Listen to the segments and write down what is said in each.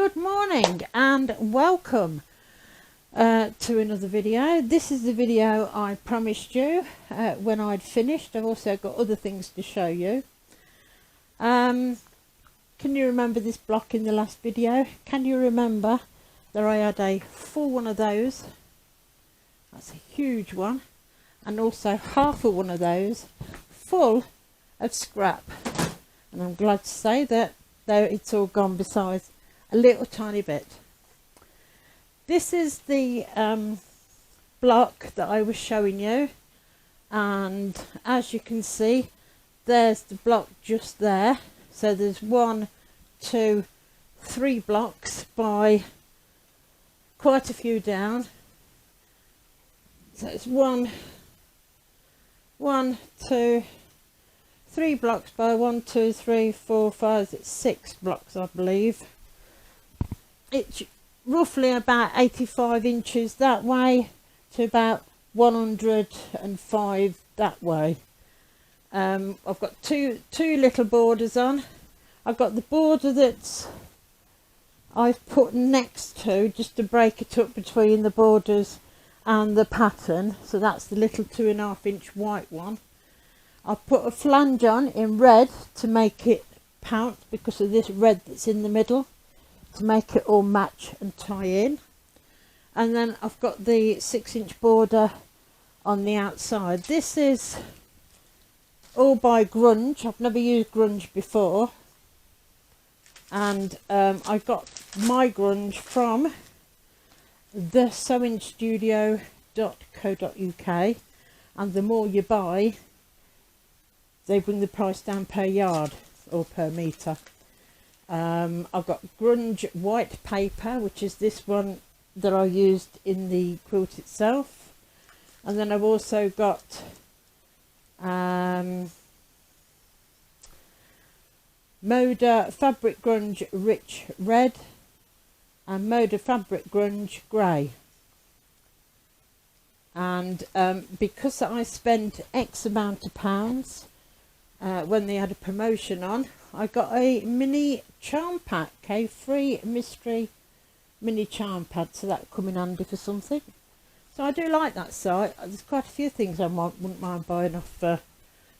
Good morning and welcome to another video. This is the video I promised you when I'd finished. I've also got other things to show you. Can you remember this block in the last video? Can you remember that I had a full one of those? That's a huge one. And also half of one of those full of scrap. And I'm glad to say that though it's all gone besides a little tiny bit. This is the block that I was showing you, and as you can see there's the block just there. So there's 1, 2, 3 blocks by quite a few down. So it's 1, 2, 3 blocks by 1, 2, 3, 4, 5, it's 6 blocks I believe. It's roughly about 85 inches that way to about 105 that way. I've got two little borders on. I've got the border that I've put next to, just to break it up between the borders and the pattern. So that's the little 2.5 inch white one. I've put a flange on in red to make it pout because of this red that's in the middle, to make it all match and tie in. And then I've got the 6-inch border on the outside. This is all by grunge. I've never used grunge before, and I got my grunge from the sewingstudio.co.uk, and the more you buy, they bring the price down per yard or per metre. I've got grunge white paper, which is this one that I used in the quilt itself, and then I've also got Moda fabric grunge rich red and Moda fabric grunge grey. And because I spent X amount of pounds when they had a promotion on, I got a mini charm pack, a free mystery mini charm pad, so that come in handy for something. So I do like that site. There's quite a few things I wouldn't mind buying off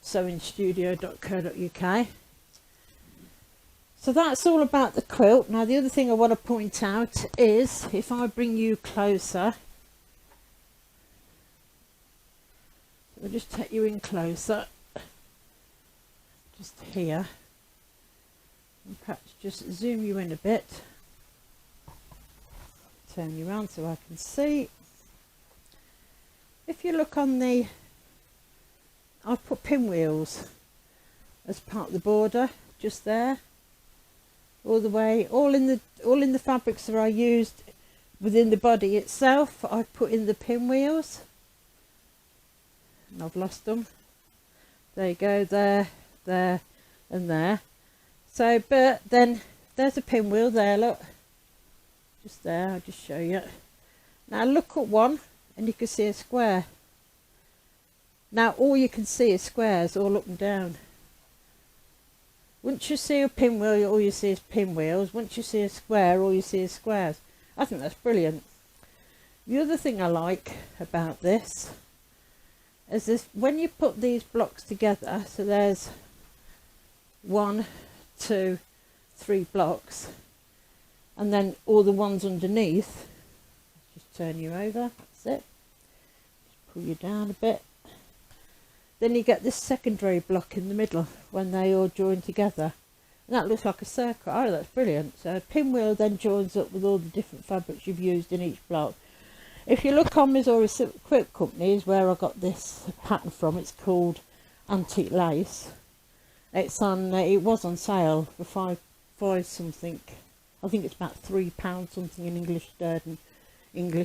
sewingstudio.co.uk. So that's all about the quilt. Now the other thing I want to point out is, if I bring you closer, I'll just take you in closer, just here, and perhaps just zoom you in a bit, turn you around so I can see. If you look on the, I've put pinwheels as part of the border just there, all the way, all in the fabrics that I used within the body itself. I put in the pinwheels, and I've lost them. There you go, there, there and there. So, but then there's a pinwheel there, look, just there. I'll just show you. Now look at one and you can see a square. Now all you can see is squares all up and down. Once you see a pinwheel, all you see is pinwheels. Once you see a square, all you see is squares. I think that's brilliant. The other thing I like about this is this, when you put these blocks together, so there's 1, 2, 3 blocks, and then all the ones underneath, just turn you over, that's it, just pull you down a bit, then you get this secondary block in the middle when they all join together, and that looks like a circle. Oh, that's brilliant. So a pinwheel then joins up with all the different fabrics you've used in each block. If you look on Missouri Quilt Company is where I got this pattern from. It's called Antique Lace. It's on, it was on sale for five something. I think it's about £3 something in English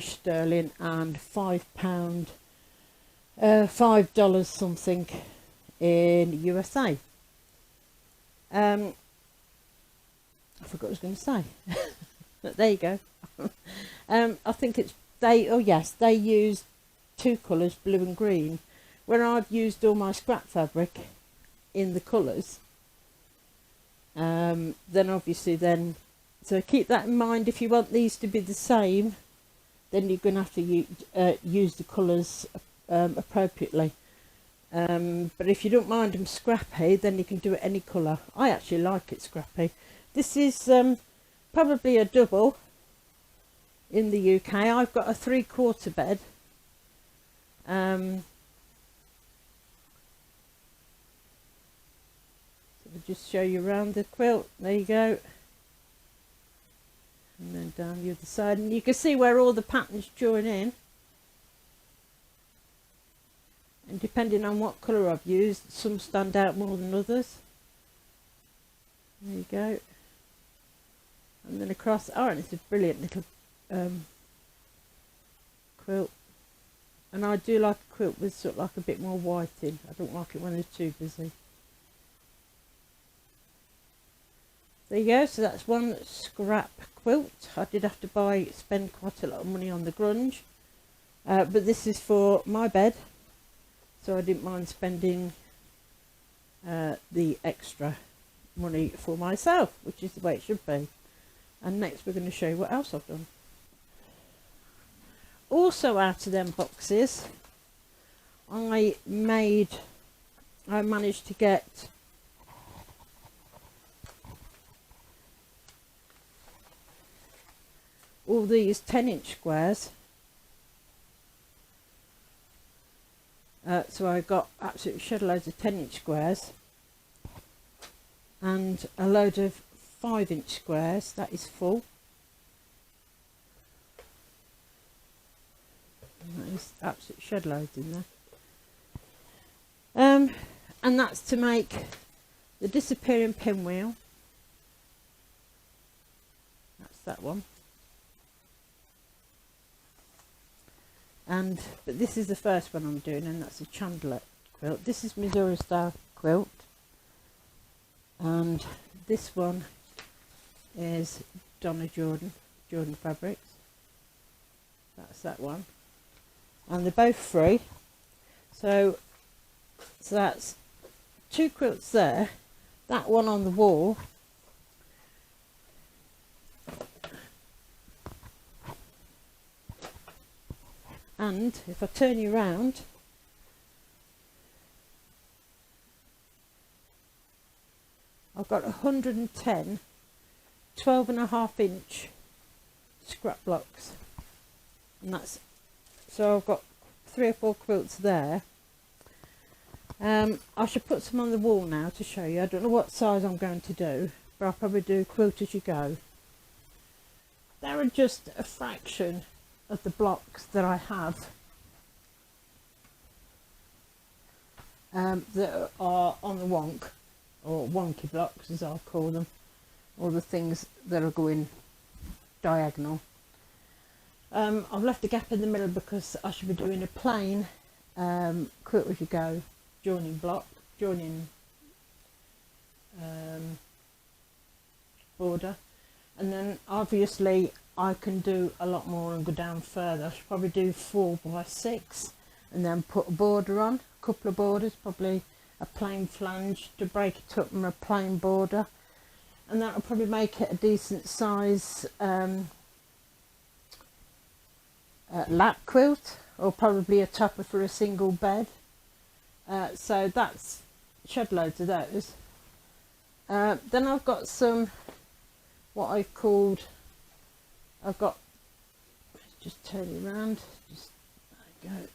sterling, and £5 $5 something in USA. I forgot what I was going to say, but there you go. I think it's they used 2 colours, blue and green, where I've used all my scrap fabric in the colours. Then obviously So keep that in mind. If you want these to be the same, then you're going to have to use the colours appropriately. But if you don't mind them scrappy, then you can do it any colour. I actually like it scrappy. This is probably a double in the UK. I've got a 3/4 bed. So I'll just show you around the quilt. There you go. And then down the other side, and you can see where all the patterns join in. And depending on what colour I've used, some stand out more than others. There you go. And then across. Oh, and it's a brilliant little quilt. And I do like a quilt with sort of like a bit more white in. I don't like it when they're too busy. There you go. So that's one scrap quilt. I did have to spend quite a lot of money on the grunge. But this is for my bed. So I didn't mind spending the extra money for myself, which is the way it should be. And next we're going to show you what else I've done. Also out of them boxes, I managed to get all these 10-inch squares. So I got absolutely shed loads of 10-inch squares and a load of 5-inch squares. That is full. And that is absolutely shed loads in there. And that's to make the disappearing pinwheel. That's that one. But this is the first one I'm doing, and that's a Chandler quilt. This is Missouri style quilt, and this one is Donna Jordan Fabrics. That's that one, and they're both free. So that's 2 quilts there. That one on the wall. And if I turn you around, I've got 110 12.5-inch scrap blocks, and that's, so I've got 3 or 4 quilts there. I should put some on the wall now to show you. I don't know what size I'm going to do, but I'll probably do quilt as you go. There are just a fraction of the blocks that I have that are on the wonk, or wonky blocks as I'll call them, or the things that are going diagonal. I've left a gap in the middle because I should be doing a plain quilt as you go joining border, and then obviously I can do a lot more and go down further. I should probably do 4 by 6 and then put a border on, a couple of borders, probably a plain flange to break it up and a plain border, and that will probably make it a decent size lap quilt, or probably a topper for a single bed. So that's shed loads of those. Then I've got some what I've called, I've got, just turn you around, just, there you go,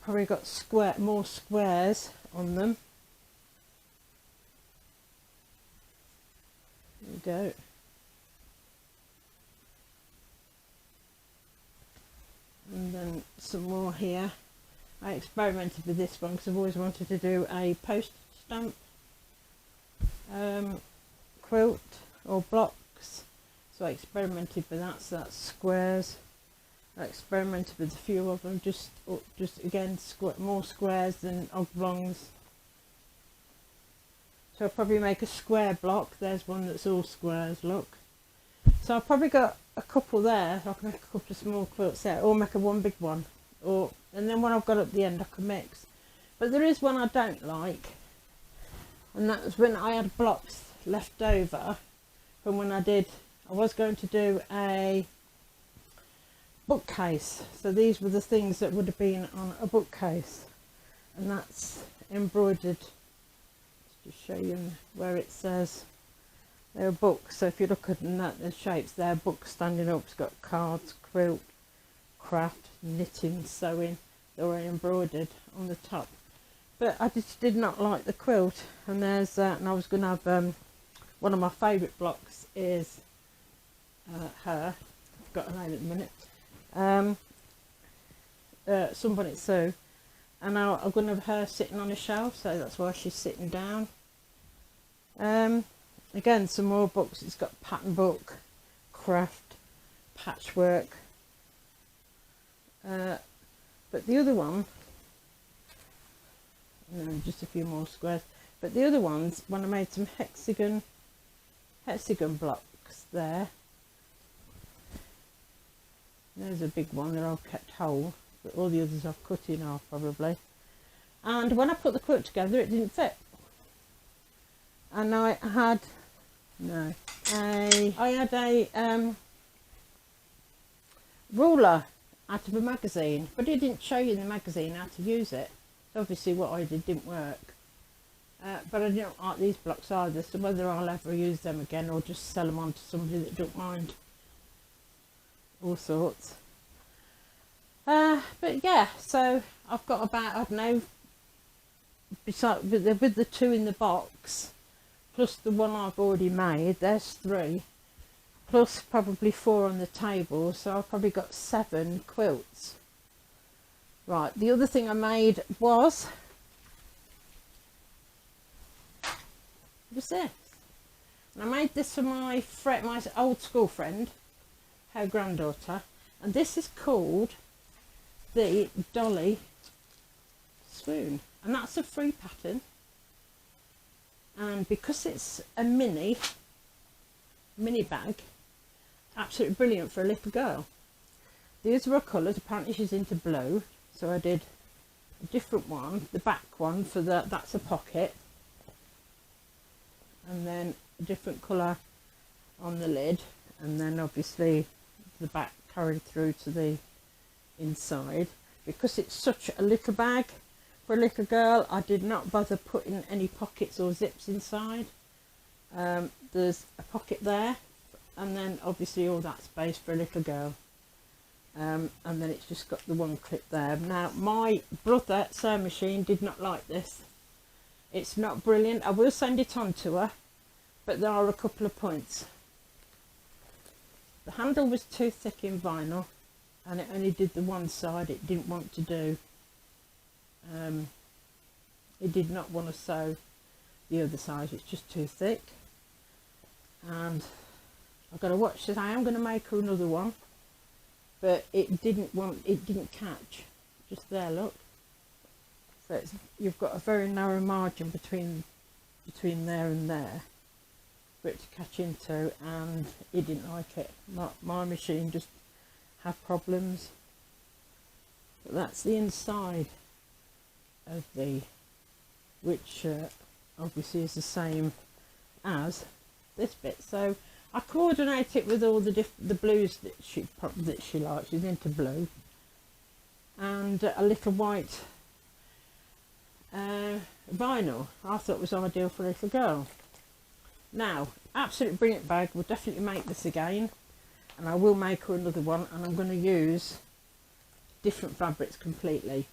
probably got more squares on them. There you go. And then some more here. I experimented with this one because I've always wanted to do a postage stamp quilt or blocks, so I experimented with that. So that's squares. I experimented with a few of them, just again more squares than oblongs. So I'll probably make a square block. There's one that's all squares, look. So I've probably got a couple there. I can make a couple of small quilts there, or make one big one, and then when I've got at the end I can mix. But there is one I don't like, and that was when I had blocks left over from when I was going to do a bookcase. So these were the things that would have been on a bookcase, and that's embroidered. Just show you where it says they're books. So if you look at that, the shapes, they're books standing up. It's got cards, quilt, craft, knitting, sewing. They were embroidered on the top. But I just did not like the quilt. And there's and I was going to have one of my favourite blocks is her. I've got her name at the minute. Sunbonnet Sue. And now I'm going to have her sitting on a shelf, so that's why she's sitting down. Again, some more books. It's got pattern book, craft, patchwork. But the other one, no, just a few more squares. But the other ones, when I made some hexagon blocks there. There's a big one that I've kept whole, but all the others I've cut in half probably. And when I put the quilt together, it didn't fit. And I had a ruler out of a magazine, but it didn't show you in the magazine how to use it. So obviously what I did didn't work. But I don't like these blocks either, so whether I'll ever use them again or just sell them on to somebody that don't mind. All sorts. But yeah, so I've got about, I don't know, besides with the two in the box, plus the one I've already made, there's 3, plus probably 4 on the table, so I've probably got 7 quilts. Right, the other thing I made was this. And I made this for my old school friend, her granddaughter, and this is called the Dollie Swoon, and that's a free pattern. And because it's a mini bag, absolutely brilliant for a little girl. These were coloured. Apparently she's into blue, so I did a different one, the back one for that's a pocket, and then a different colour on the lid, and then obviously the back carried through to the inside. Because it's such a little bag for a little girl, I did not bother putting any pockets or zips inside. There's a pocket there, and then obviously all that space for a little girl, and then it's just got the one clip there. Now my brother sewing machine did not like this. It's not brilliant. I will send it on to her, but there are a couple of points. The handle was too thick in vinyl, and it only did the one side. It didn't want to do, it did not want to sew the other side. It's just too thick. And I've got to watch this. I am going to make her another one, but it didn't catch. Just there, look. So you've got a very narrow margin between there and there for it to catch into, and it didn't like it. My machine just had problems. But that's the inside of which obviously is the same as this bit. So I coordinate it with all the blues that she likes. She's into blue, and a little white vinyl. I thought was ideal for a little girl. Now, absolutely brilliant bag. We'll definitely make this again, and I will make her another one, and I'm going to use different fabrics completely,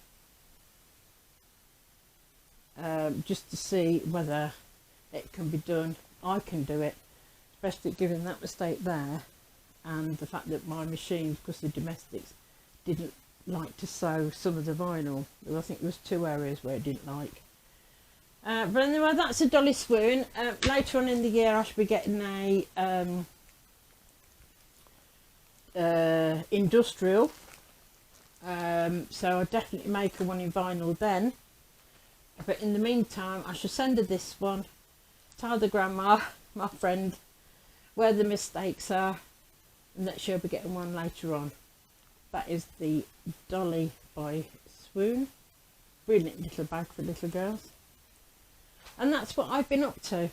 just to see whether it can be done. I can do it, especially given that mistake there, and the fact that my machine, because the domestics didn't like to sew some of the vinyl. I think there was 2 areas where it didn't like. But anyway, that's a Dollie Swoon. Later on in the year I should be getting a industrial, so I'll definitely make her one in vinyl then. But in the meantime, I shall send her this one, tell the grandma, my friend, where the mistakes are, and that she'll be getting one later on. That is the Dollie by Swoon. Brilliant little bag for little girls. And that's what I've been up to.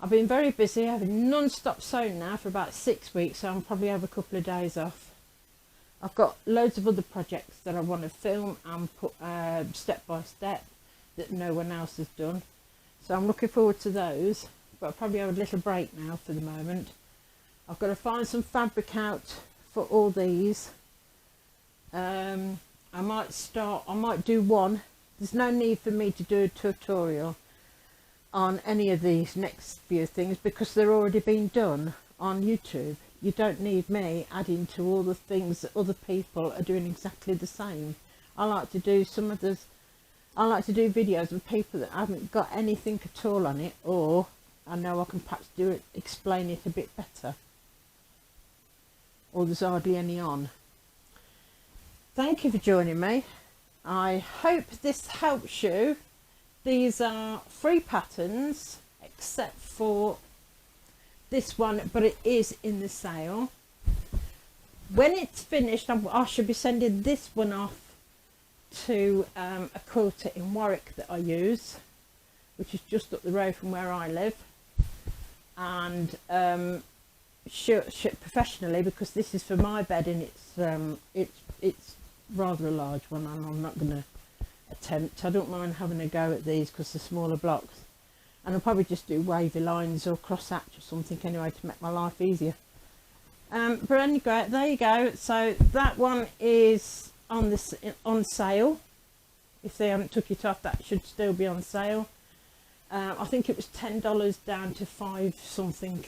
I've been very busy. I've been non-stop sewing now for about 6 weeks, so I'm probably have a couple of days off. I've got loads of other projects that I want to film and put step by step that no one else has done. So I'm looking forward to those, but I'll probably have a little break now for the moment. I've got to find some fabric out for all these. I might do one. There's no need for me to do a tutorial on any of these next few things because they're already being done on YouTube. You don't need me adding to all the things that other people are doing exactly the same. I like to do videos of people that haven't got anything at all on it, or I know I can perhaps explain it a bit better, or there's hardly any on. Thank you for joining me. I hope this helps you. These are free patterns except for this one, but it is in the sale. When it's finished, I should be sending this one off to a quilter in Warwick that I use, which is just up the road from where I live, and professionally, because this is for my bed and it's rather a large one, and I'm not going to attempt. I don't mind having a go at these because they're smaller blocks, and I'll probably just do wavy lines or cross hatch or something anyway to make my life easier. But anyway, there you go. So that one is on sale. If they haven't took it off, that should still be on sale. I think it was $10 down to $5 something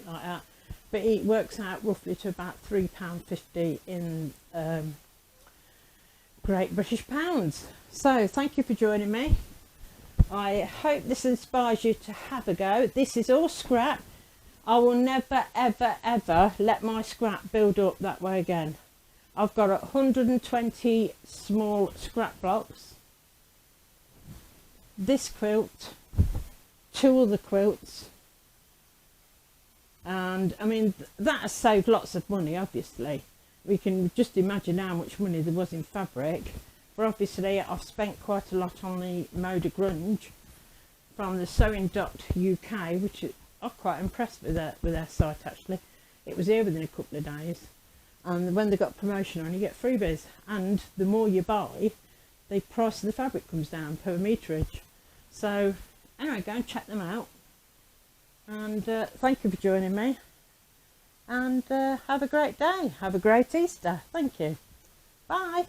like that, but it works out roughly to about £3.50 in Great British pounds. So thank you for joining me. I hope this inspires you to have a go. This is all scrap. I will never ever ever let my scrap build up that way again. I've got 120 small scrap blocks, this quilt, 2 other quilts, and I mean that has saved lots of money. Obviously we can just imagine how much money there was in fabric, but obviously I've spent quite a lot on the Moda Grunge from the sewing.uk, which I'm quite impressed with their site actually. It was here within a couple of days, and when they got promotion on, you get freebies, and the more you buy, the price of the fabric comes down per meterage. So anyway, go and check them out, and thank you for joining me, and have a great day. Have a great Easter. Thank you. Bye.